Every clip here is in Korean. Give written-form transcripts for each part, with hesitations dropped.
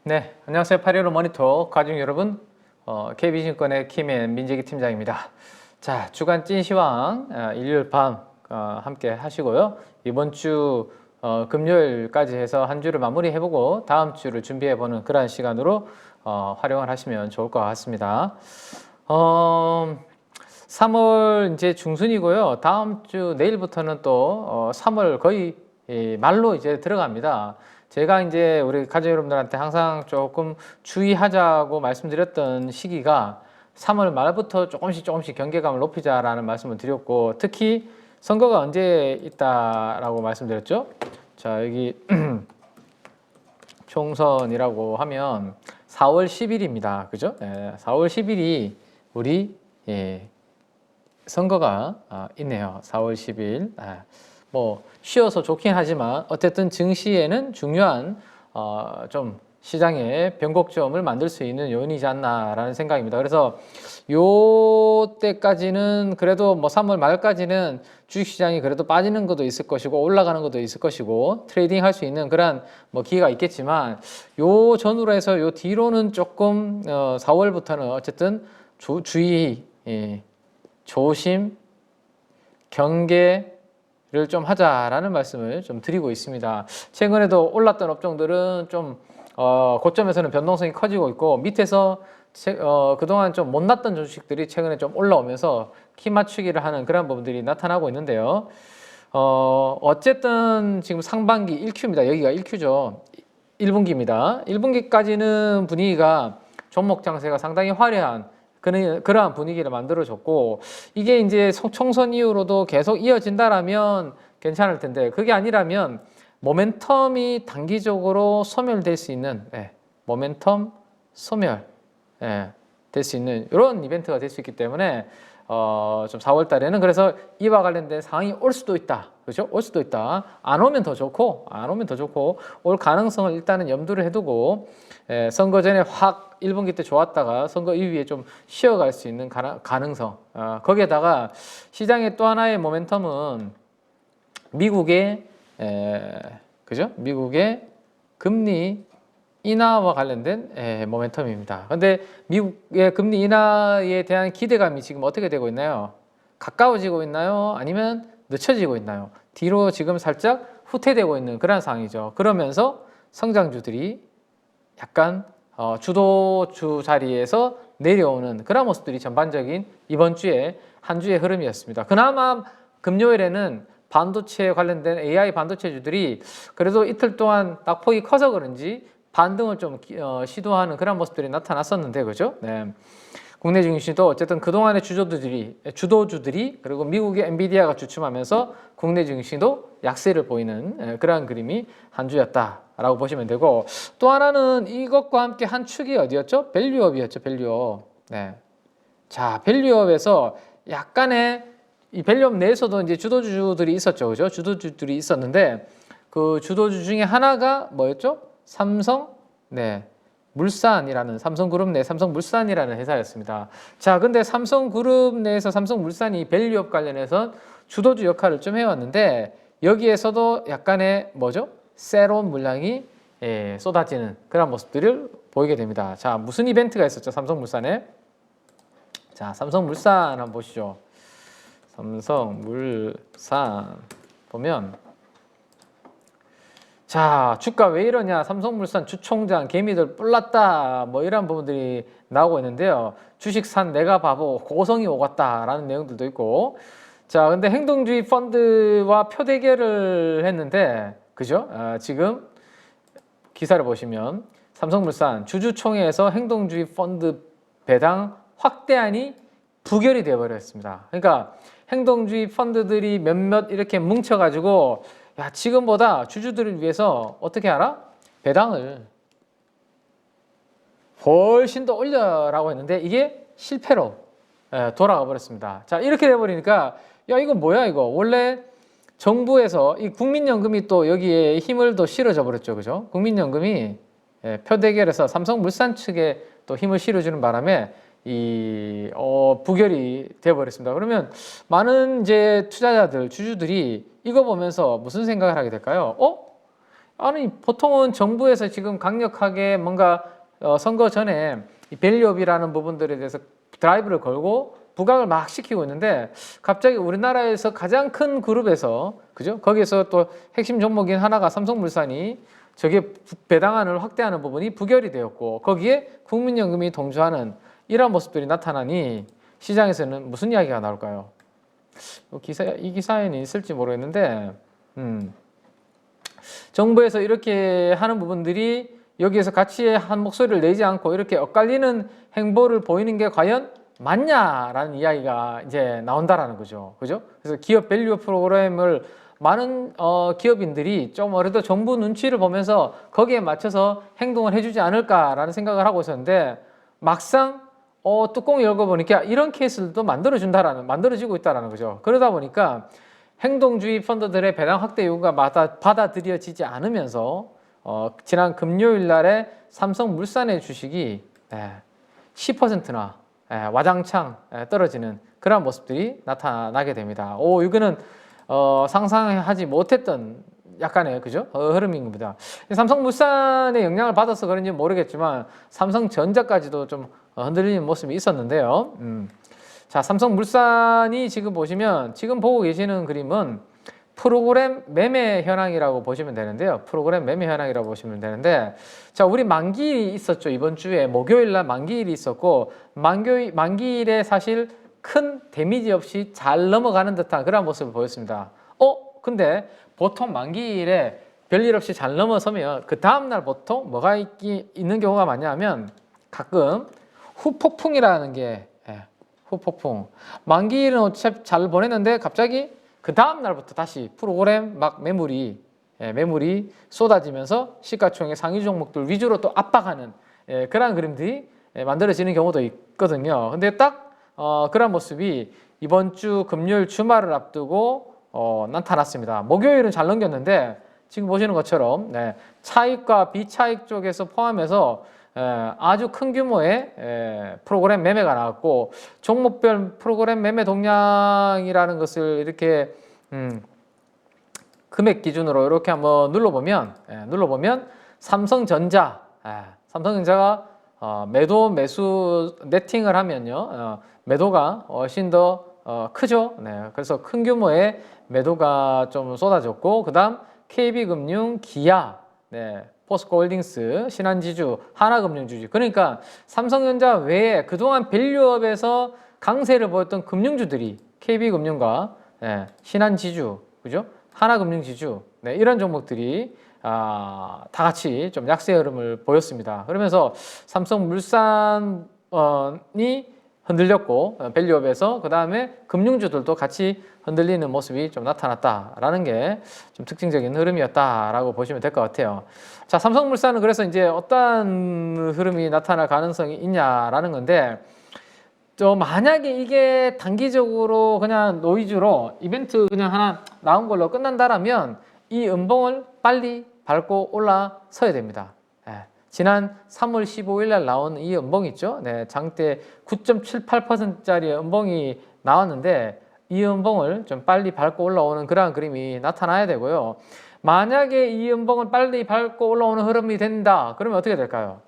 네, 안녕하세요. 815 모니터 가족 여러분, KB증권의 김앤 민재기 팀장입니다. 자, 주간 찐시황 일요일 밤 함께 하시고요. 이번 주 금요일까지 해서 한 주를 마무리해보고 다음 주를 준비해보는 그러한 시간으로 활용을 하시면 좋을 것 같습니다. 3월 이제 중순이고요. 다음 주 내일부터는 또 3월 거의 말로 이제 들어갑니다. 제가 이제 우리 가족 여러분들한테 항상 조금 주의하자고 말씀드렸던 시기가 3월 말부터 조금씩 경계감을 높이자라는 말씀을 드렸고, 특히 선거가 언제 있다라고 말씀드렸죠? 자, 여기 총선이라고 하면 4월 10일입니다. 그죠? 4월 10일이 우리 선거가 있네요. 4월 10일. 뭐 쉬어서 좋긴 하지만 어쨌든 증시에는 중요한 좀 시장의 변곡점을 만들 수 있는 요인이지 않나라는 생각입니다. 그래서 요 때까지는 그래도 뭐 3월 말까지는 주식시장이 그래도 빠지는 것도 있을 것이고 올라가는 것도 있을 것이고 트레이딩 할 수 있는 그런 뭐 기회가 있겠지만, 요 전후로 해서 요 뒤로는 조금 4월부터는 어쨌든 주의, 조심, 경계 를 좀 하자라는 말씀을 좀 드리고 있습니다. 최근에도 올랐던 업종들은 좀 고점에서는 변동성이 커지고 있고, 밑에서 그동안 좀 못났던 주식들이 최근에 좀 올라오면서 키 맞추기를 하는 그런 부분들이 나타나고 있는데요. 어쨌든 지금 상반기 1Q입니다. 여기가 1Q죠. 1분기입니다. 1분기까지는 분위기가 종목 장세가 상당히 화려한 그러한 분위기를 만들어줬고, 이게 이제 총선 이후로도 계속 이어진다라면 괜찮을 텐데, 그게 아니라면 모멘텀이 단기적으로 소멸될 수 있는 모멘텀 소멸 될 수 있는 이런 이벤트가 될 수 있기 때문에 좀 4월 달에는 그래서 이와 관련된 상황이 올 수도 있다. 그렇죠? 올 수도 있다. 안 오면 더 좋고 올 가능성을 일단은 염두를 해두고, 선거 전에 확 1분기 때 좋았다가 선거 이후에 좀 쉬어갈 수 있는 가능성, 거기에다가 시장의 또 하나의 모멘텀은 미국의 그죠? 미국의 금리 인하와 관련된 모멘텀입니다. 그런데 미국의 금리 인하에 대한 기대감이 지금 어떻게 되고 있나요? 가까워지고 있나요? 아니면 늦춰지고 있나요? 뒤로 지금 살짝 후퇴되고 있는 그런 상황이죠. 그러면서 성장주들이 약간 주도주 자리에서 내려오는 그런 모습들이 전반적인 이번 주에 한 주의 흐름이었습니다. 그나마 금요일에는 반도체 관련된 AI 반도체주들이 그래도 이틀 동안 낙폭이 커서 그런지 반등을 좀 시도하는 그런 모습들이 나타났었는데, 그죠? 네. 국내 증시도 어쨌든 그동안의 주도주들이 그리고 미국의 엔비디아가 주춤하면서 국내 증시도 약세를 보이는 그러한 그림이 한 주였다라고 보시면 되고, 또 하나는 이것과 함께 한 축이 어디였죠? 밸류업이었죠. 밸류업. 네. 자, 밸류업에서 약간의 이 밸류업 내에서도 이제 주도주들이 있었죠. 그죠? 주도주들이 있었는데 그 주도주 중에 하나가 뭐였죠? 삼성그룹 내 삼성물산이라는 회사였습니다. 자, 근데 삼성그룹 내에서 삼성물산이 밸류업 관련해서 주도주 역할을 좀 해왔는데, 여기에서도 약간의 뭐죠? 새로운 물량이 쏟아지는 그런 모습들을 보이게 됩니다. 자, 무슨 이벤트가 있었죠? 삼성물산에. 자, 삼성물산 한번 보시죠. 삼성물산 보면, 자, 주가 왜 이러냐, 삼성물산 주총장 개미들 뿔났다, 뭐 이런 부분들이 나오고 있는데요. 주식 산 내가 바보, 고성이 오갔다라는 내용들도 있고, 자, 근데 행동주의 펀드와 표대결을 했는데, 그죠? 지금 기사를 보시면 삼성물산 주주총회에서 행동주의 펀드 배당 확대안이 부결이 되어버렸습니다. 그러니까 행동주의 펀드들이 몇몇 이렇게 뭉쳐가지고, 야, 지금보다 주주들을 위해서 어떻게 하라? 배당을 훨씬 더 올려라고 했는데 이게 실패로 돌아가 버렸습니다. 자, 이렇게 돼버리니까 야, 이거 뭐야 이거. 원래 정부에서 이 국민연금이 또 여기에 힘을 더 실어줘 버렸죠. 그죠? 국민연금이 표대결에서 삼성물산 측에 또 힘을 실어주는 바람에 이 부결이 되어버렸습니다. 그러면 많은 이제 투자자들, 주주들이 이거 보면서 무슨 생각을 하게 될까요? 아니 보통은 정부에서 지금 강력하게 뭔가 선거 전에 이 밸류업이라는 부분들에 대해서 드라이브를 걸고 부각을 막 시키고 있는데 갑자기 우리나라에서 가장 큰 그룹에서 그죠? 거기에서 또 핵심 종목인 하나가 삼성물산이 저게 배당안을 확대하는 부분이 부결이 되었고 거기에 국민연금이 동조하는 이러한 모습들이 나타나니 시장에서는 무슨 이야기가 나올까요? 이 기사에는 있을지 모르겠는데 정부에서 이렇게 하는 부분들이 여기에서 같이 한 목소리를 내지 않고 이렇게 엇갈리는 행보를 보이는 게 과연 맞냐라는 이야기가 이제 나온다라는 거죠. 그죠? 그래서 기업 밸류 프로그램을 많은 기업인들이 좀 그래도 정부 눈치를 보면서 거기에 맞춰서 행동을 해주지 않을까라는 생각을 하고 있었는데 막상 뚜껑 열고 보니까 이런 케이스들도 만들어지고 있다라는 거죠. 그러다 보니까 행동주의 펀드들의 배당 확대 요구가 받아들여지지 않으면서 지난 금요일 날에 삼성물산의 주식이 10%나 와장창 떨어지는 그런 모습들이 나타나게 됩니다. 이거는 상상하지 못했던 약간의 그죠? 흐름인 겁니다. 삼성물산의 영향을 받아서 그런지 모르겠지만 삼성전자까지도 좀 흔들리는 모습이 있었는데요. 자, 삼성물산이 지금 보시면 지금 보고 계시는 그림은 프로그램 매매 현황이라고 보시면 되는데요. 프로그램 매매 현황이라고 보시면 되는데 자, 우리 만기일이 있었죠. 이번 주에 목요일 날 만기일이 있었고 만기일에 사실 큰 데미지 없이 잘 넘어가는 듯한 그런 모습을 보였습니다. 근데 보통 만기일에 별일 없이 잘 넘어서면 그 다음날 보통 뭐가 있는 경우가 많냐면 가끔 후폭풍이라는 게 후폭풍. 만기일은 어차피 잘 보냈는데 갑자기 그 다음날부터 다시 프로그램 막 매물이 쏟아지면서 시가총액 상위 종목들 위주로 또 압박하는 그런 그림들이 만들어지는 경우도 있거든요. 근데 딱 그런 모습이 이번 주 금요일 주말을 앞두고 나타났습니다. 목요일은 잘 넘겼는데 지금 보시는 것처럼 차익과 비차익 쪽에서 포함해서 아주 큰 규모의 프로그램 매매가 나왔고 종목별 프로그램 매매 동향이라는 것을 이렇게 금액 기준으로 이렇게 한번 눌러보면 삼성전자가 매도 매수 네팅을 하면요 매도가 훨씬 더 크죠. 그래서 큰 규모의 매도가 좀 쏟아졌고 그다음 KB금융, 기아, 포스코홀딩스, 신한지주, 하나금융주주. 그러니까 삼성전자 외에 그동안 밸류업에서 강세를 보였던 금융주들이 KB금융과 신한지주, 그죠? 하나금융지주, 이런 종목들이 다 같이 좀 약세 흐름을 보였습니다. 그러면서 삼성물산이 흔들렸고 밸류업에서 그 다음에 금융주들도 같이 흔들리는 모습이 좀 나타났다라는 게 좀 특징적인 흐름이었다라고 보시면 될 것 같아요. 자, 삼성물산은 그래서 이제 어떤 흐름이 나타날 가능성이 있냐라는 건데, 만약에 이게 단기적으로 그냥 노이즈로 이벤트 그냥 하나 나온 걸로 끝난다라면 이 음봉을 빨리 밟고 올라서야 됩니다. 지난 3월 15일 날 나온 이 음봉 있죠? 장대 9.78%짜리 음봉이 나왔는데 이 음봉을 좀 빨리 밟고 올라오는 그러한 그림이 나타나야 되고요. 만약에 이 음봉을 빨리 밟고 올라오는 흐름이 된다. 그러면 어떻게 될까요?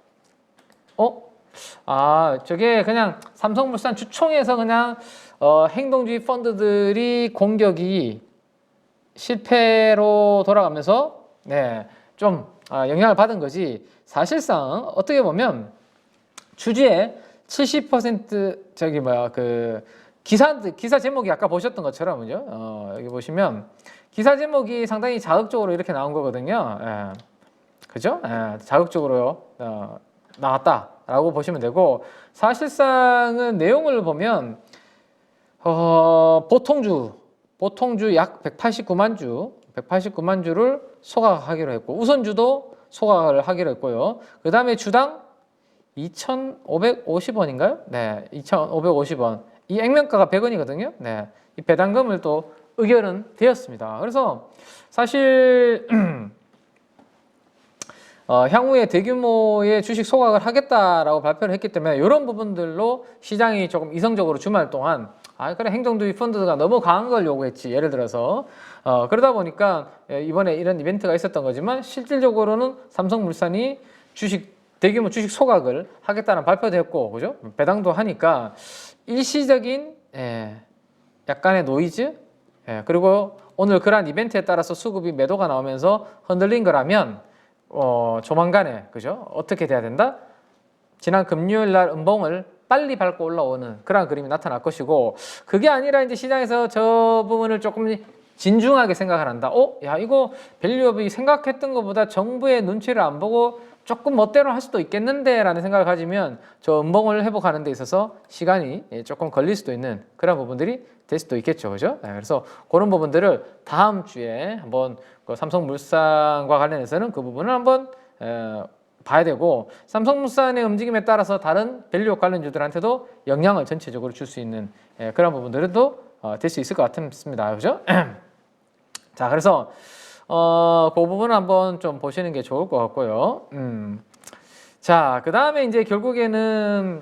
저게 그냥 삼성물산 주총에서 그냥 행동주의 펀드들이 공격이 실패로 돌아가면서 좀 영향을 받은 거지. 사실상 어떻게 보면 주주의 70% 기사 제목이 아까 보셨던 것처럼요. 여기 보시면 기사 제목이 상당히 자극적으로 이렇게 나온 거거든요. 그죠? 자극적으로 나왔다라고 보시면 되고 사실상은 내용을 보면 보통주 약 189만 주를 소각하기로 했고 우선주도 소각을 하기로 했고요. 그 다음에 주당 2,550원인가요? 2,550원. 이 액면가가 100원이거든요. 이 배당금을 또 의결은 되었습니다. 그래서 사실 향후에 대규모의 주식 소각을 하겠다라고 발표를 했기 때문에 이런 부분들로 시장이 조금 이성적으로 주말 동안 아, 그래, 행정도입 펀드가 너무 강한 걸 요구했지. 예를 들어서. 그러다 보니까 이번에 이런 이벤트가 있었던 거지만 실질적으로는 삼성물산이 대규모 주식 소각을 하겠다는 발표도 했고, 그죠? 배당도 하니까 일시적인, 약간의 노이즈, 그리고 오늘 그러한 이벤트에 따라서 수급이 매도가 나오면서 흔들린 거라면, 조만간에, 그죠? 어떻게 돼야 된다? 지난 금요일 날 음봉을 빨리 밟고 올라오는 그런 그림이 나타날 것이고, 그게 아니라 이제 시장에서 저 부분을 조금 진중하게 생각을 한다. 야, 이거 밸류업이 생각했던 것보다 정부의 눈치를 안 보고 조금 멋대로 할 수도 있겠는데 라는 생각을 가지면 저 음봉을 회복하는 데 있어서 시간이 조금 걸릴 수도 있는 그런 부분들이 될 수도 있겠죠. 그죠? 그래서 그런 부분들을 다음 주에 한번 그 삼성물산과 관련해서는 그 부분을 한번 봐야 되고, 삼성물산의 움직임에 따라서 다른 밸류업 관련주들한테도 영향을 전체적으로 줄 수 있는 그런 부분들도 될 수 있을 것 같습니다. 그죠? 자, 그래서 그 부분을 한번 좀 보시는 게 좋을 것 같고요. 자, 그 다음에 이제 결국에는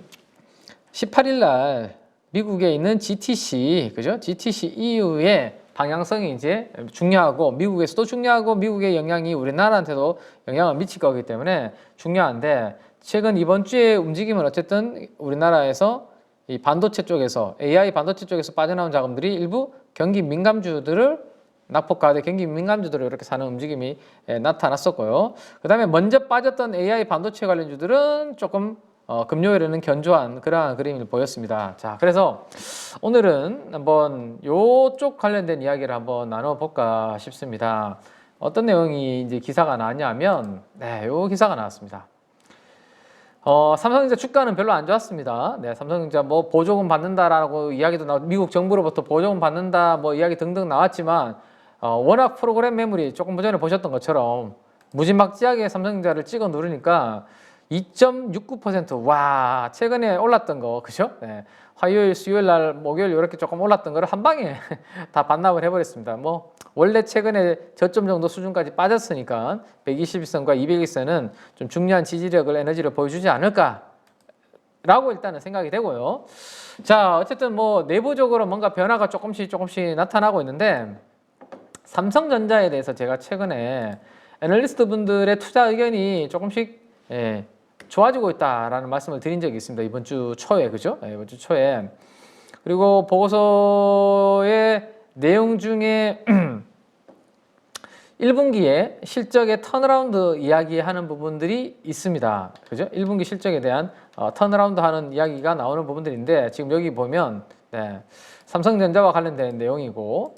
18일 날 미국에 있는 GTC, 그죠? GTC 이후에 방향성이 이제 중요하고, 미국에서도 중요하고, 미국의 영향이 우리나라한테도 영향을 미칠 거기 때문에 중요한데, 최근 이번 주에 움직임은 어쨌든 우리나라에서 이 반도체 쪽에서, AI 반도체 쪽에서 빠져나온 자금들이 일부 경기 민감주들을 낙폭과대 경기 민감주들을 이렇게 사는 움직임이 나타났었고요. 그 다음에 먼저 빠졌던 AI 반도체 관련주들은 조금 금요일에는 견조한 그러한 그림을 보였습니다. 자, 그래서 오늘은 한번 요쪽 관련된 이야기를 한번 나눠볼까 싶습니다. 어떤 내용이 이제 기사가 나왔냐면, 요 기사가 나왔습니다. 삼성전자 주가는 별로 안 좋았습니다. 삼성전자 뭐 보조금 받는다라고 이야기도 미국 정부로부터 보조금 받는다 뭐 이야기 등등 나왔지만, 워낙 프로그램 매물이 조금 전에 보셨던 것처럼 무지막지하게 삼성전자를 찍어 누르니까 2.69%, 와, 최근에 올랐던 거, 그죠? 화요일, 수요일 날, 목요일 이렇게 조금 올랐던 거를 한 방에 다 반납을 해버렸습니다. 뭐 원래 최근에 저점 정도 수준까지 빠졌으니까 121선과 200일선은 좀 중요한 지지력을, 에너지를 보여주지 않을까 라고 일단은 생각이 되고요. 자, 어쨌든 뭐 내부적으로 뭔가 변화가 조금씩 나타나고 있는데, 삼성전자에 대해서 제가 최근에 애널리스트 분들의 투자 의견이 조금씩 좋아지고 있다라는 말씀을 드린 적이 있습니다. 이번 주 초에, 그죠? 이번 주 초에. 그리고 보고서의 내용 중에 1분기에 실적의 턴어라운드 이야기하는 부분들이 있습니다. 그죠? 1분기 실적에 대한 턴어라운드 하는 이야기가 나오는 부분들인데, 지금 여기 보면 삼성전자와 관련된 내용이고,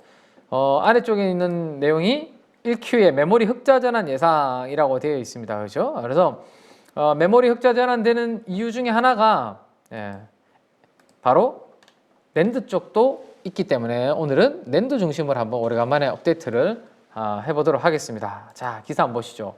아래쪽에 있는 내용이 1Q의 메모리 흑자 전환 예상이라고 되어 있습니다. 그렇죠? 그래서 메모리 흑자 전환되는 이유 중에 하나가 바로 낸드 쪽도 있기 때문에 오늘은 낸드 중심으로 한번 오래간만에 업데이트를 해보도록 하겠습니다. 자, 기사 한번 보시죠.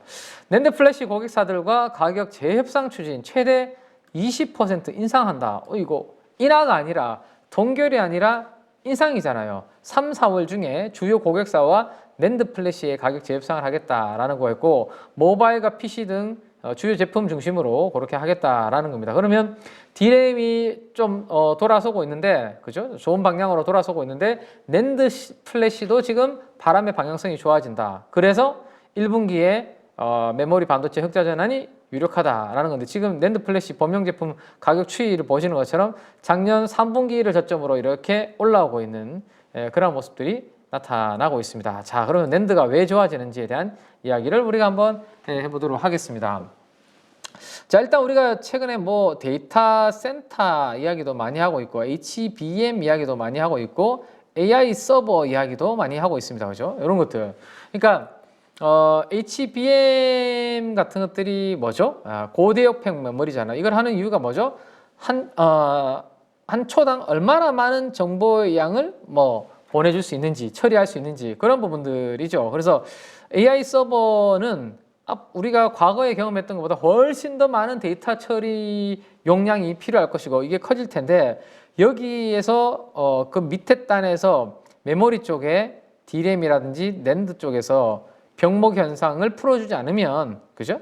낸드 플래시 고객사들과 가격 재협상 추진 최대 20% 인상한다. 이거 인하가 아니라 동결이 아니라 인상이잖아요. 3, 4월 중에 주요 고객사와 낸드 플래시의 가격 재협상을 하겠다라는 거였고, 모바일과 PC 등 주요 제품 중심으로 그렇게 하겠다라는 겁니다. 그러면 D램이 좀 돌아서고 있는데, 그죠? 좋은 방향으로 돌아서고 있는데, 낸드 플래시도 지금 바람의 방향성이 좋아진다. 그래서 1분기에 메모리 반도체 흑자 전환이 유력하다라는 건데, 지금 낸드 플래시 범용 제품 가격 추이를 보시는 것처럼 작년 3분기를 저점으로 이렇게 올라오고 있는 그런 모습들이 나타나고 있습니다. 자, 그러면 낸드가 왜 좋아지는지에 대한 이야기를 우리가 한번 해보도록 하겠습니다. 자, 일단 우리가 최근에 뭐 데이터 센터 이야기도 많이 하고 있고, HBM 이야기도 많이 하고 있고, AI 서버 이야기도 많이 하고 있습니다. 그죠? 이런 것들. 그러니까 HBM 같은 것들이 뭐죠? 고대역폭 메모리잖아. 이걸 하는 이유가 뭐죠? 한 초당 얼마나 많은 정보의 양을 뭐 보내줄 수 있는지, 처리할 수 있는지, 그런 부분들이죠. 그래서 AI 서버는 우리가 과거에 경험했던 것보다 훨씬 더 많은 데이터 처리 용량이 필요할 것이고, 이게 커질 텐데, 여기에서 그 밑에 단에서 메모리 쪽에 D램이라든지 낸드 쪽에서 병목 현상을 풀어주지 않으면, 그죠?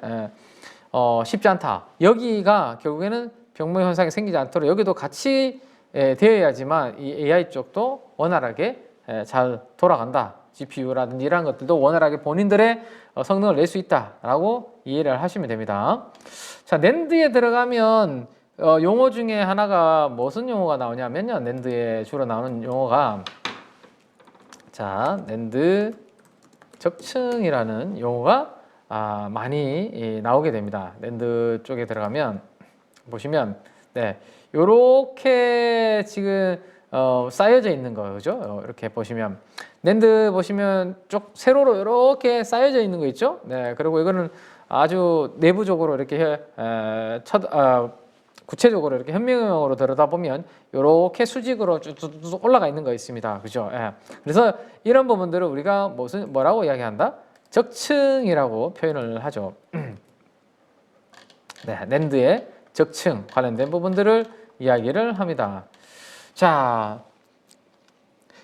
쉽지 않다. 여기가 결국에는 병목 현상이 생기지 않도록 여기도 같이 되어야지만 이 AI 쪽도 원활하게 잘 돌아간다. GPU라든지 이런 것들도 원활하게 본인들의 성능을 낼 수 있다라고 이해를 하시면 됩니다. 자, 낸드에 들어가면 용어 중에 하나가 무슨 용어가 나오냐면요. 낸드에 주로 나오는 용어가 자, 낸드 적층이라는 용어가 많이 나오게 됩니다. 낸드 쪽에 들어가면 보시면 요렇게 지금 쌓여져 있는 거 그죠? 이렇게 보시면 낸드 보시면 쭉 세로로 이렇게 쌓여져 있는 거 있죠? 네, 그리고 이거는 아주 내부적으로 이렇게 구체적으로 이렇게 현명으로 들여다보면 이렇게 수직으로 쭉 올라가 있는 거 있습니다. 그죠? 예. 그래서 이런 부분들을 우리가 뭐라고 이야기한다? 적층이라고 표현을 하죠. 네, 낸드의 적층 관련된 부분들을 이야기를 합니다. 자,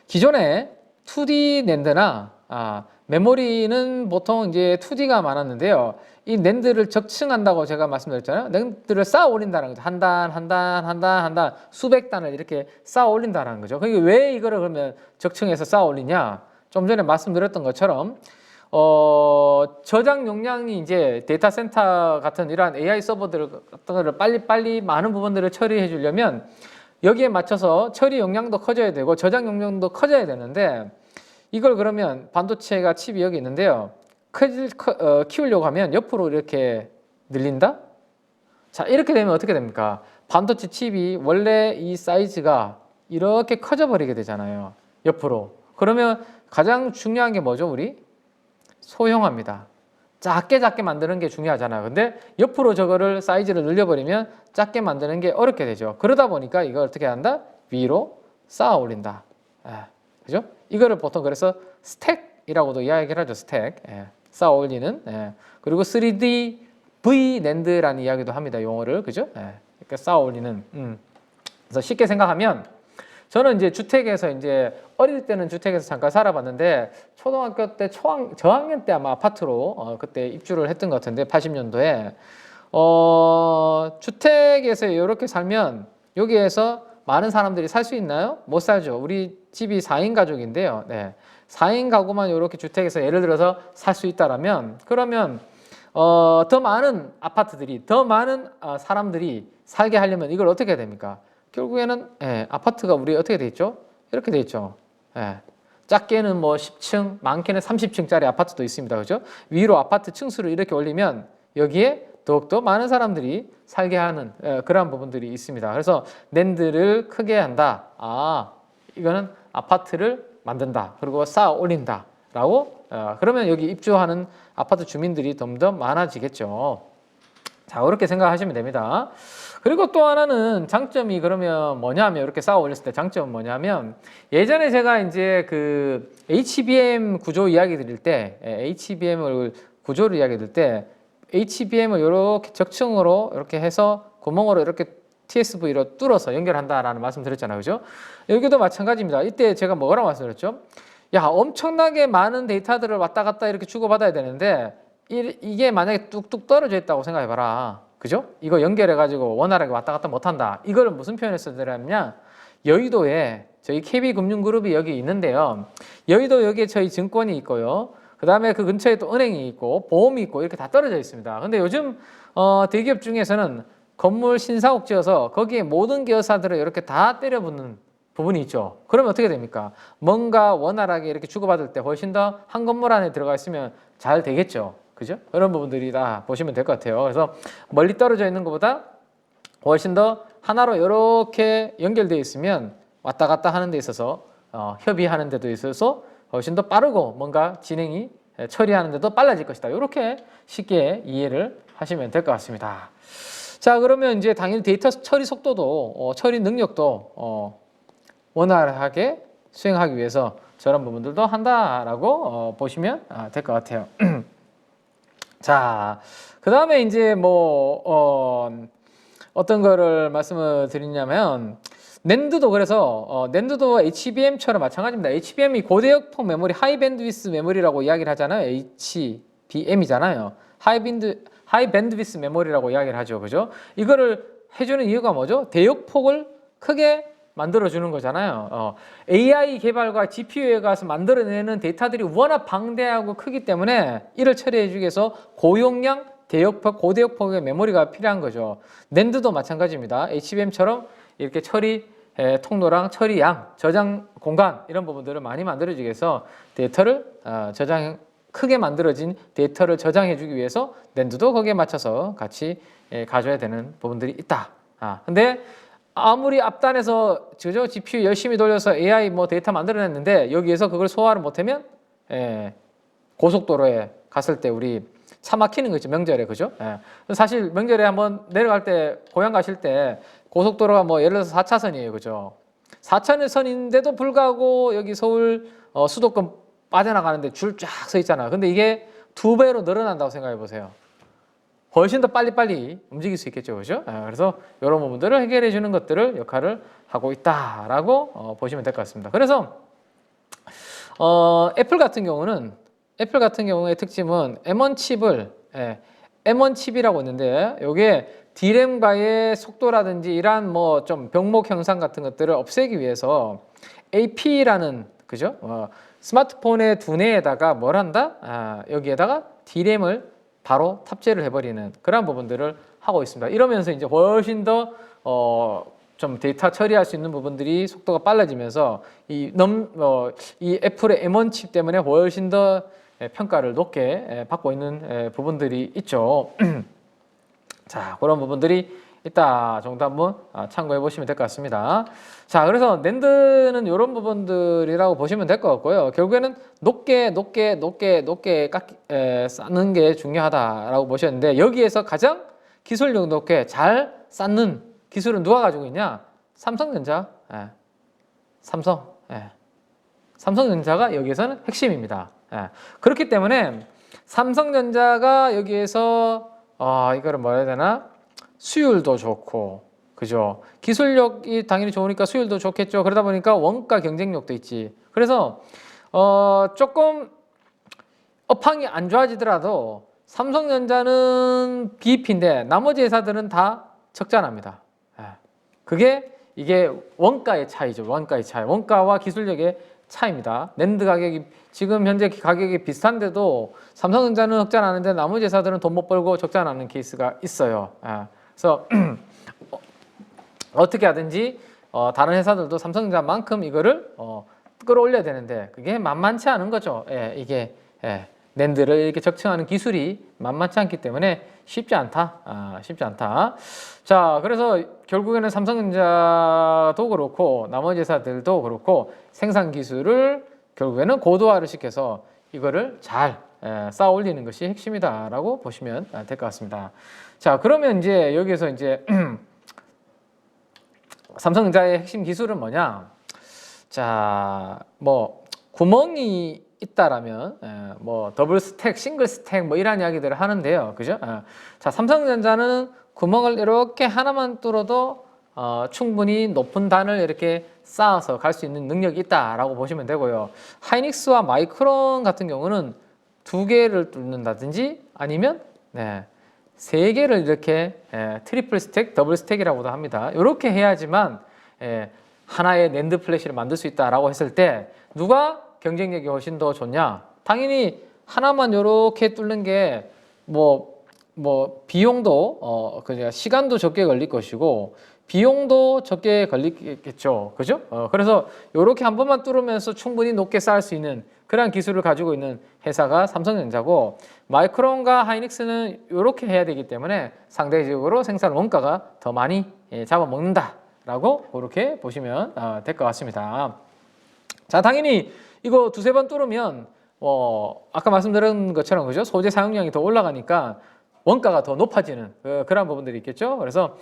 기존에 2D 낸드나 메모리는 보통 이제 2D가 많았는데요. 이 낸드를 적층한다고 제가 말씀드렸잖아요. 낸드를 쌓아 올린다는 거죠. 한 단, 수백 단을 이렇게 쌓아 올린다는 거죠. 그게 왜 이거를 그러면 적층해서 쌓아 올리냐? 좀 전에 말씀드렸던 것처럼 저장 용량이 이제 데이터 센터 같은 이러한 AI 서버들 같은 거를 빨리 많은 부분들을 처리해 주려면 여기에 맞춰서 처리 용량도 커져야 되고 저장 용량도 커져야 되는데 이걸 그러면 반도체가 칩이 여기 있는데요. 키우려고 하면 옆으로 이렇게 늘린다? 자, 이렇게 되면 어떻게 됩니까? 반도체 칩이 원래 이 사이즈가 이렇게 커져 버리게 되잖아요. 옆으로. 그러면 가장 중요한 게 뭐죠, 우리? 소형화입니다. 작게 만드는 게 중요하잖아요. 근데 옆으로 저거를 사이즈를 늘려버리면 작게 만드는 게 어렵게 되죠. 그러다 보니까 이걸 어떻게 한다? 위로 쌓아 올린다. 그죠? 이거를 보통 그래서 스택이라고도 이야기를 하죠. 스택. 쌓아 올리는. 그리고 3D V 낸드라는 이야기도 합니다. 용어를. 그죠? 이렇게 쌓아 올리는. 그래서 쉽게 생각하면 저는 이제 주택에서 이제 어릴 때는 주택에서 잠깐 살아봤는데 초등학교 때 저학년 때 아마 아파트로 그때 입주를 했던 것 같은데 80년도에 주택에서 이렇게 살면 여기에서 많은 사람들이 살 수 있나요? 못 살죠. 우리 집이 4인 가족인데요. 4인 가구만 이렇게 주택에서 예를 들어서 살 수 있다라면 그러면 더 많은 아파트들이 더 많은 사람들이 살게 하려면 이걸 어떻게 해야 됩니까? 결국에는 아파트가 우리 어떻게 돼 있죠? 이렇게 돼 있죠. 작게는 뭐 10층, 많게는 30층짜리 아파트도 있습니다. 그죠? 위로 아파트 층수를 이렇게 올리면 여기에 더욱더 많은 사람들이 살게 하는 그러한 부분들이 있습니다. 그래서 낸드를 크게 한다. 이거는 아파트를 만든다. 그리고 쌓아 올린다. 라고 그러면 여기 입주하는 아파트 주민들이 좀 더 많아지겠죠. 자, 그렇게 생각하시면 됩니다. 그리고 또 하나는 장점이 그러면 뭐냐면 이렇게 쌓아 올렸을 때 장점은 뭐냐면 예전에 제가 이제 그 HBM 구조 이야기 드릴 때 HBM을 구조를 이야기 드릴 때 HBM을 이렇게 적층으로 이렇게 해서 구멍으로 이렇게 TSV로 뚫어서 연결한다라는 말씀 드렸잖아요. 그죠? 여기도 마찬가지입니다. 이때 제가 뭐라고 말씀드렸죠? 야, 엄청나게 많은 데이터들을 왔다 갔다 이렇게 주고받아야 되는데 이게 만약에 뚝뚝 떨어져 있다고 생각해봐라. 그죠? 이거 연결해가지고 원활하게 왔다 갔다 못한다. 이걸 무슨 표현을 써드렸냐? 여의도에 저희 KB금융그룹이 여기 있는데요. 여의도 여기에 저희 증권이 있고요. 그 다음에 그 근처에 또 은행이 있고 보험이 있고 이렇게 다 떨어져 있습니다. 근데 요즘 대기업 중에서는 건물 신사옥 지어서 거기에 모든 계열사들을 이렇게 다 때려붓는 부분이 있죠. 그러면 어떻게 됩니까? 뭔가 원활하게 이렇게 주고받을 때 훨씬 더 한 건물 안에 들어가 있으면 잘 되겠죠. 그죠? 그런 부분들이 다 보시면 될 것 같아요. 그래서 멀리 떨어져 있는 것보다 훨씬 더 하나로 이렇게 연결되어 있으면 왔다 갔다 하는 데 있어서 협의하는 데도 있어서 훨씬 더 빠르고 뭔가 진행이 처리하는 데도 빨라질 것이다. 이렇게 쉽게 이해를 하시면 될 것 같습니다. 자, 그러면 이제 당연히 데이터 처리 속도도 처리 능력도 원활하게 수행하기 위해서 저런 부분들도 한다라고 보시면 될 것 같아요. 자, 그 다음에 이제 어떤 거를 말씀을 드리냐면 낸드도 그래서 낸드도 HBM처럼 마찬가지입니다. HBM이 고대역폭 메모리 하이 밴드위스 메모리라고 이야기를 하잖아요. HBM이잖아요. 하이 밴드위스 메모리라고 이야기를 하죠. 그죠? 이거를 해주는 이유가 뭐죠? 대역폭을 크게 만들어주는 거잖아요. AI 개발과 GPU에 가서 만들어내는 데이터들이 워낙 방대하고 크기 때문에 이를 처리해주기 위해서 고용량, 대역폭, 고대역폭의 메모리가 필요한 거죠. 낸드도 마찬가지입니다. HBM처럼 이렇게 처리 통로랑 처리양, 저장 공간 이런 부분들을 많이 만들어주기 위해서 데이터를 크게 만들어진 데이터를 저장해주기 위해서 낸드도 거기에 맞춰서 같이 가져야 되는 부분들이 있다. 근데 아무리 앞단에서 그죠? GPU 열심히 돌려서 AI 뭐 데이터 만들어냈는데 여기에서 그걸 소화를 못하면 고속도로에 갔을 때 우리 차 막히는 거 있죠. 명절에 그죠? 사실 명절에 한번 내려갈 때 고향 가실 때 고속도로가 뭐 예를 들어서 4차선이에요. 그죠? 4차선인데도 불구하고 여기 서울 수도권 빠져나가는데 줄 쫙 서 있잖아요. 근데 이게 2배로 늘어난다고 생각해 보세요. 훨씬 더 빨리빨리 움직일 수 있겠죠. 그죠? 그래서 이런 부분들을 해결해 주는 것들을 역할을 하고 있다라고 보시면 될 것 같습니다. 그래서 애플 같은 경우의 특징은 M1 칩을 M1 칩이라고 있는데 이게 D램과의 속도라든지 이러한 뭐 좀 병목 형상 같은 것들을 없애기 위해서 AP라는 그죠? 스마트폰의 두뇌에다가 뭘 한다? 여기에다가 D램을 바로 탑재를 해버리는 그런 부분들을 하고 있습니다. 이러면서 이제 훨씬 더 좀 데이터 처리할 수 있는 부분들이 속도가 빨라지면서 이 애플의 M1 칩 때문에 훨씬 더 평가를 높게 받고 있는 부분들이 있죠. 자, 그런 부분들이 있다 정도 한번 참고해 보시면 될 것 같습니다. 자, 그래서 낸드는 이런 부분들이라고 보시면 될 것 같고요. 결국에는 높게 쌓는 게 중요하다라고 보셨는데 여기에서 가장 기술력 높게 잘 쌓는 기술은 누가 가지고 있냐? 삼성전자, 삼성전자가 여기에서는 핵심입니다. 그렇기 때문에 삼성전자가 여기에서 이거를 뭐라 해야 되나? 수율도 좋고, 그죠? 기술력이 당연히 좋으니까 수율도 좋겠죠. 그러다 보니까 원가 경쟁력도 있지. 그래서 조금 업황이 안 좋아지더라도 삼성전자는 BEP인데 나머지 회사들은 다 적자납니다. 이게 원가의 차이죠. 원가의 차이. 원가와 기술력의 차이입니다. 낸드 가격이 지금 현재 가격이 비슷한데도 삼성전자는 적자 나는데 나머지 회사들은 돈 못 벌고 적자 나는 케이스가 있어요. 그래서 어떻게 하든지 다른 회사들도 삼성전자만큼 이거를 끌어올려야 되는데 그게 만만치 않은 거죠. 이게 낸드를 이렇게 적층하는 기술이 만만치 않기 때문에 쉽지 않다. 자, 그래서 결국에는 삼성전자도 그렇고 나머지 회사들도 그렇고 생산 기술을 결국에는 고도화를 시켜서 이거를 잘 쌓아 올리는 것이 핵심이다라고 보시면 될 것 같습니다. 자, 그러면 이제 여기에서 이제 삼성전자의 핵심 기술은 뭐냐? 자, 뭐 구멍이 있다라면 뭐 더블 스택, 싱글 스택 뭐 이런 이야기들을 하는데요, 그죠? 자, 삼성전자는 구멍을 이렇게 하나만 뚫어도 충분히 높은 단을 이렇게 쌓아서 갈 수 있는 능력이 있다라고 보시면 되고요. 하이닉스와 마이크론 같은 경우는 2개를 뚫는다든지 아니면 3개를 이렇게 트리플 스택, 더블 스택이라고도 합니다. 이렇게 해야지만 하나의 낸드 플래시를 만들 수 있다라고 했을 때 누가 경쟁력이 훨씬 더 좋냐? 당연히 하나만 이렇게 뚫는 게 뭐 비용도 시간도 적게 걸릴 것이고 비용도 적게 걸리겠죠, 그죠? 그래서 이렇게 한 번만 뚫으면서 충분히 높게 쌓을 수 있는 그런 기술을 가지고 있는 회사가 삼성전자고 마이크론과 하이닉스는 이렇게 해야 되기 때문에 상대적으로 생산 원가가 더 많이 잡아먹는다라고 그렇게 보시면 될 것 같습니다. 자, 당연히 이거 2-3번 뚫으면 아까 말씀드린 것처럼 그죠? 소재 사용량이 더 올라가니까 원가가 더 높아지는 그런 부분들이 있겠죠. 그래서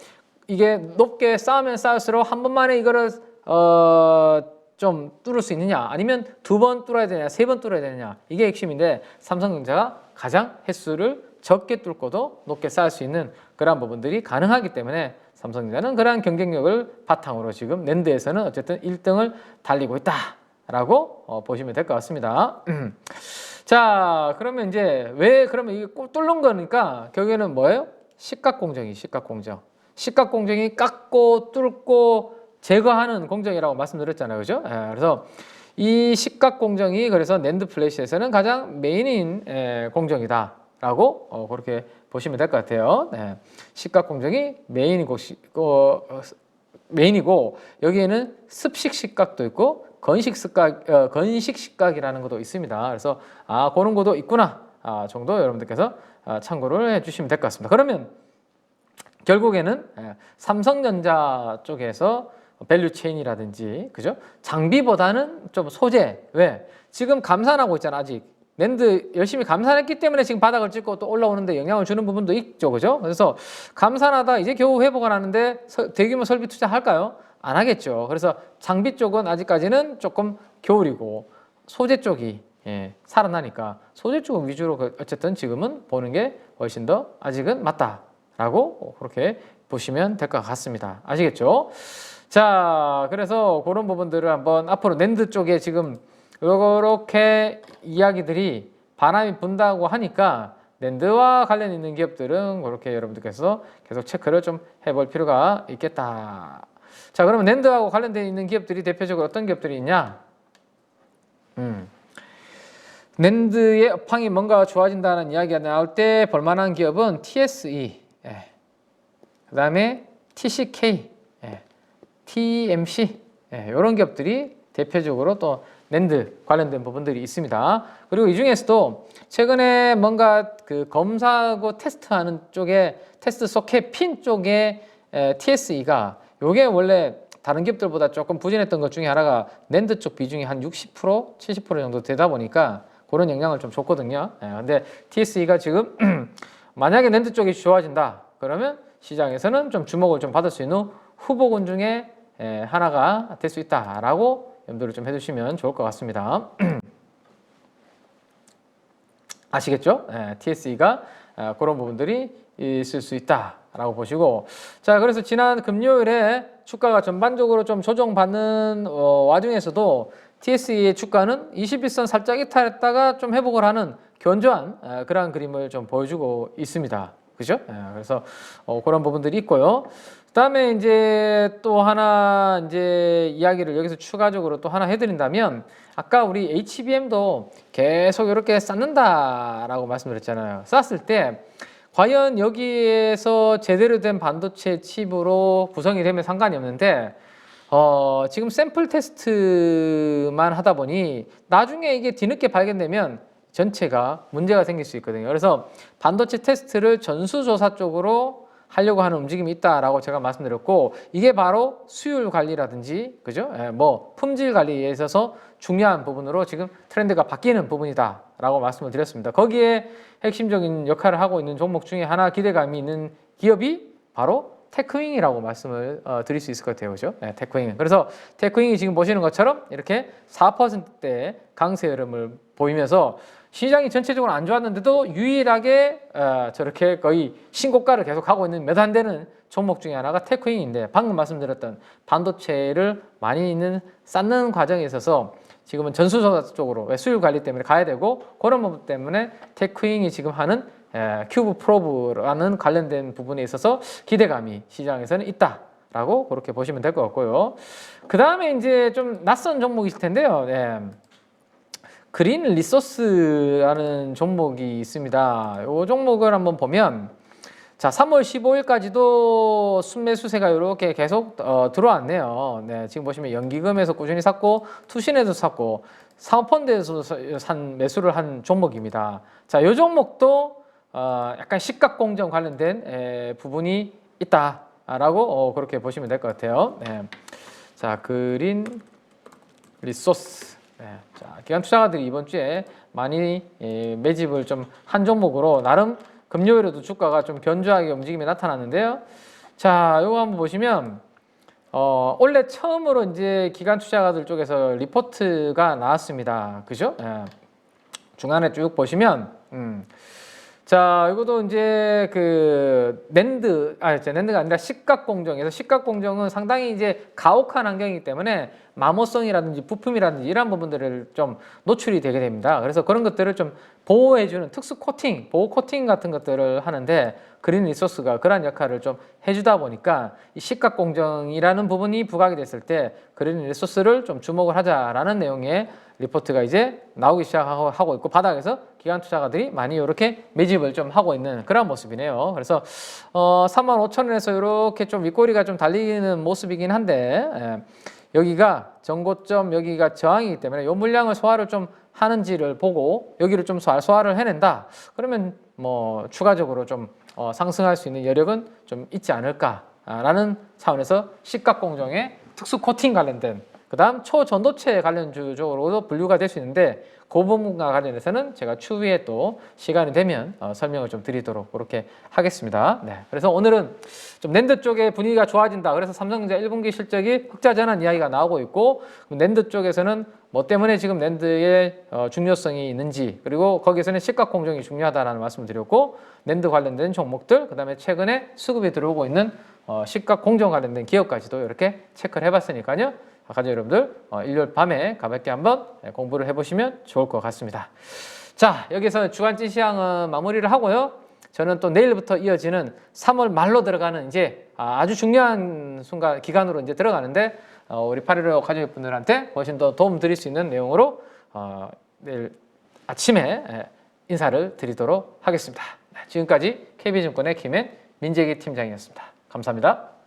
이게 높게 쌓으면 쌓을수록 한 번만에 이거를 좀 뚫을 수 있느냐 아니면 2번 뚫어야 되냐 3번 뚫어야 되느냐 이게 핵심인데 삼성전자가 가장 횟수를 적게 뚫고도 높게 쌓을 수 있는 그런 부분들이 가능하기 때문에 삼성전자는 그러한 경쟁력을 바탕으로 지금 낸드에서는 어쨌든 1등을 달리고 있다라고 보시면 될 것 같습니다. 자, 그러면 이제 그러면 이게 꼭 뚫는 거니까 결국에는 뭐예요? 식각공정이 깎고 뚫고 제거하는 공정이라고 말씀드렸잖아요, 그죠? 그래서 이 시각 공정이 그래서 낸드 플래시에서는 가장 메인인 공정이다라고 그렇게 보시면 될 것 같아요. 시각 공정이 메인이고 여기에는 습식 시각도 있고 건식 시각이라는 것도 있습니다. 그래서 그런 것도 있구나 정도 여러분들께서 참고를 해주시면 될 것 같습니다. 그러면 결국에는 삼성전자 쪽에서 밸류 체인이라든지 그죠? 장비보다는 좀 소재. 왜? 지금 감산하고 있잖아. 아직 낸드 열심히 감산했기 때문에 지금 바닥을 찍고 또 올라오는데 영향을 주는 부분도 있죠. 그죠? 그래서 감산하다 이제 겨우 회복을 하는데 대규모 설비 투자할까요? 안 하겠죠. 그래서 장비 쪽은 아직까지는 조금 겨울이고 소재 쪽이 살아나니까 소재 쪽 위주로 어쨌든 지금은 보는 게 훨씬 더 아직은 맞다라고 그렇게 보시면 될 것 같습니다. 아시겠죠? 자, 그래서 그런 부분들을 한번 앞으로 낸드 쪽에 지금 이렇게 이야기들이 바람이 분다고 하니까 낸드와 관련 있는 기업들은 그렇게 여러분들께서 계속 체크를 좀 해볼 필요가 있겠다. 자, 그러면 낸드하고 관련되어 있는 기업들이 대표적으로 어떤 기업들이 있냐? 낸드의 업황이 뭔가 좋아진다는 이야기가 나올 때 볼만한 기업은 TSE, 그 다음에 TCK, TMC 이런 기업들이 대표적으로 또 낸드 관련된 부분들이 있습니다. 그리고 이 중에서도 최근에 뭔가 그 검사하고 테스트하는 쪽에 테스트 소켓 핀 쪽에 TSE가 요게 원래 다른 기업들보다 조금 부진했던 것 중에 하나가 낸드 쪽 비중이 한 60%, 70% 정도 되다 보니까 그런 영향을 좀 줬거든요. 근데 TSE가 지금 만약에 낸드 쪽이 좋아진다 그러면 시장에서는 좀 주목을 좀 받을 수 있는 후보군 중에 하나가 될 수 있다라고 염두를 좀 해두시면 좋을 것 같습니다. 아시겠죠? TSE가 그런 부분들이 있을 수 있다라고 보시고, 자, 그래서 지난 금요일에 주가가 전반적으로 좀 조정받는 와중에서도 TSE의 주가는 21선 살짝 이탈했다가 좀 회복을 하는 견조한 그러한 그림을 좀 보여주고 있습니다. 그죠? 그래서 그런 부분들이 있고요. 그다음에 이제 또 하나 이제 이야기를 여기서 추가적으로 또 하나 해드린다면 아까 우리 HBM도 계속 이렇게 쌓는다라고 말씀드렸잖아요. 쌓았을 때 과연 여기에서 제대로 된 반도체 칩으로 구성이 되면 상관이 없는데 지금 샘플 테스트만 하다 보니 나중에 이게 뒤늦게 발견되면 전체가 문제가 생길 수 있거든요. 그래서 반도체 테스트를 전수조사 쪽으로 하려고 하는 움직임이 있다라고 제가 말씀드렸고 이게 바로 수율 관리라든지 그죠? 뭐 품질 관리에 있어서 중요한 부분으로 지금 트렌드가 바뀌는 부분이다라고 말씀을 드렸습니다. 거기에 핵심적인 역할을 하고 있는 종목 중에 하나 기대감이 있는 기업이 바로 테크윙이라고 말씀을 드릴 수 있을 것 같아요. 그죠? 테크윙. 그래서 테크윙이 지금 보시는 것처럼 이렇게 4%대 강세 흐름을 보이면서 시장이 전체적으로 안 좋았는데도 유일하게 저렇게 거의 신고가를 계속하고 있는 몇 안 되는 종목 중에 하나가 테크윙인데 방금 말씀드렸던 반도체를 많이 쌓는 과정에 있어서 지금은 전수조사 쪽으로 수율 관리 때문에 가야 되고 그런 부분 때문에 테크윙이 지금 하는 큐브 프로브라는 관련된 부분에 있어서 기대감이 시장에서는 있다라고 그렇게 보시면 될 것 같고요. 그 다음에 이제 좀 낯선 종목이실 텐데요. 그린 리소스라는 종목이 있습니다. 이 종목을 한번 보면 자 3월 15일까지도 순매수세가 이렇게 계속 들어왔네요. 지금 보시면 연기금에서 꾸준히 샀고 투신에도 샀고 사모펀드에서 산 매수를 한 종목입니다. 자, 이 종목도 약간 시각공정 관련된 부분이 있다라고 그렇게 보시면 될 것 같아요. 자, 그린 리소스. 자, 기관 투자가들이 이번 주에 많이 매집을 좀 한 종목으로 나름 금요일에도 주가가 좀 견조하게 움직임이 나타났는데요. 자, 이거 한번 보시면 원래 처음으로 이제 기관 투자가들 쪽에서 리포트가 나왔습니다. 그죠? 중간에 쭉 보시면 자, 이것도 이제 그 낸드가 아니라 시각공정에서 시각공정은 상당히 이제 가혹한 환경이기 때문에 마모성이라든지 부품이라든지 이런 부분들을 좀 노출이 되게 됩니다. 그래서 그런 것들을 좀 보호해주는 특수 코팅, 보호 코팅 같은 것들을 하는데 그린 리소스가 그러한 역할을 좀 해주다 보니까 이 시각 공정이라는 부분이 부각이 됐을 때 그린 리소스를 좀 주목을 하자라는 내용의 리포트가 이제 나오기 시작하고 있고 바닥에서 기관 투자가들이 많이 이렇게 매집을 좀 하고 있는 그런 모습이네요. 그래서 35,000원에서 이렇게 좀 윗꼬리가 좀 달리는 모습이긴 한데 여기가 전고점, 여기가 저항이기 때문에 이 물량을 소화를 좀 하는지를 보고 여기를 좀 소화를 해낸다. 그러면 뭐 추가적으로 좀 상승할 수 있는 여력은 좀 있지 않을까라는 차원에서 시각 공정의 특수 코팅 관련된 그 다음 초전도체 관련주 쪽으로도 분류가 될 수 있는데 그 부분과 관련해서는 제가 추후에 또 시간이 되면 설명을 좀 드리도록 그렇게 하겠습니다. 네, 그래서 오늘은 좀 낸드 쪽의 분위기가 좋아진다. 그래서 삼성전자 1분기 실적이 흑자 전환 이야기가 나오고 있고 낸드 쪽에서는 뭐 때문에 지금 낸드의 중요성이 있는지 그리고 거기에서는 시각 공정이 중요하다라는 말씀을 드렸고 낸드 관련된 종목들 그다음에 최근에 수급이 들어오고 있는 시각 공정 관련된 기업까지도 이렇게 체크를 해봤으니까요. 가족 여러분들 일요일 밤에 가볍게 한번 공부를 해보시면 좋을 것 같습니다. 자, 여기서 주간진 시황은 마무리를 하고요. 저는 또 내일부터 이어지는 3월 말로 들어가는 이제 아주 중요한 순간 기간으로 이제 들어가는데 우리 8.15 가족분들한테 훨씬 더 도움 드릴 수 있는 내용으로 내일 아침에 인사를 드리도록 하겠습니다. 지금까지 KB증권의 김앤 민재기 팀장이었습니다. 감사합니다.